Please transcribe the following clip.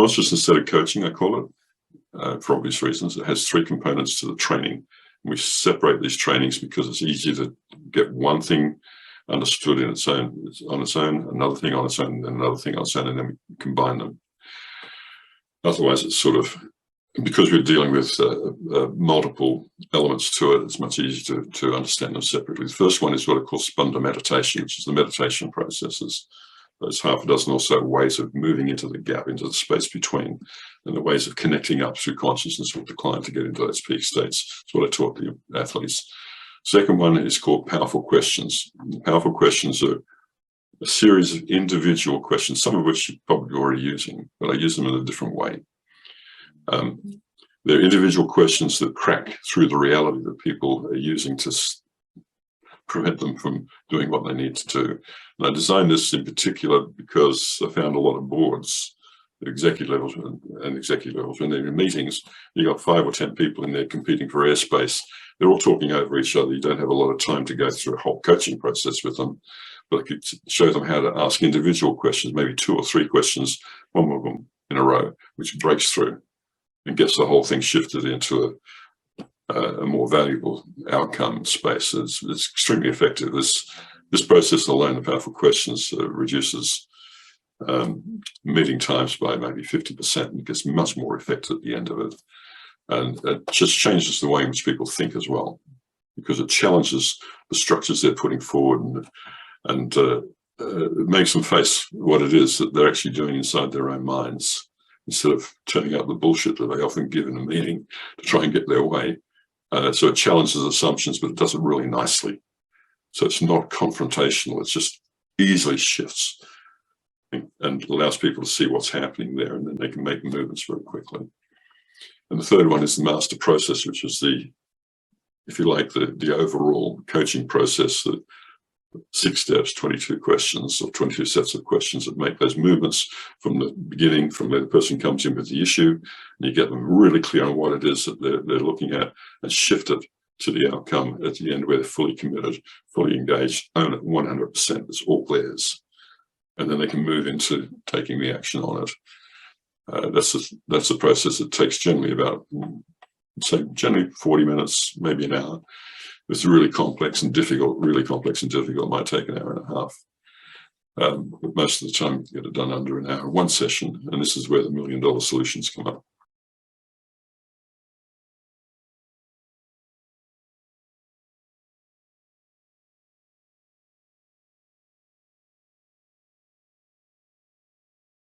conscious instead of coaching, I call it, for obvious reasons. It has three components to the training. We separate these trainings because it's easier to get one thing understood in its own, on its own, another thing on its own, and another thing on its own, and then we combine them. Otherwise, it's sort of, because we're dealing with multiple elements to it, it's much easier to understand them separately. The first one is what I call Spandah Meditation, which is the meditation processes. There's half a dozen or so ways of moving into the gap, into the space between, and the ways of connecting up through consciousness with the client to get into those peak states. That's what I taught the athletes. Second one is called Powerful Questions. Powerful Questions are a series of individual questions, some of which you're probably already using, but I use them in a different way. They're individual questions that crack through the reality that people are using to prevent them from doing what they need to do. And I designed this in particular because I found a lot of boards at executive levels when they're in meetings, you've got 5 or 10 people in there competing for airspace. They're all talking over each other. You don't have a lot of time to go through a whole coaching process with them, but I could show them how to ask individual questions, maybe 2 or 3 questions, one of them in a row, which breaks through and gets the whole thing shifted into a more valuable outcome space. It's extremely effective. This process alone, the Powerful Questions, reduces meeting times by maybe 50%, and gets much more effective at the end of it. And it just changes the way in which people think as well, because it challenges the structures they're putting forward, and it makes them face what it is that they're actually doing inside their own minds, instead of turning out the bullshit that they often give in a meeting to try and get their way. So it challenges assumptions, but it does it really nicely. So it's not confrontational, it just easily shifts and allows people to see what's happening there, and then they can make movements very quickly. And the third one is the MasterProcess, which is the, if you like, the overall coaching process, the 6 steps, 22 questions, or 22 sets of questions that make those movements from the beginning, from where the person comes in with the issue, and you get them really clear on what it is that they're looking at, and shift it to the outcome at the end where they're fully committed, fully engaged, own it 100%, it's all theirs. And then they can move into taking the action on it. That's a process that takes generally about, say, generally 40 minutes, maybe an hour. It's really complex and difficult, might take an hour and a half. But most of the time, you get it done under an hour, one session, and this is where the $1 million solutions come up.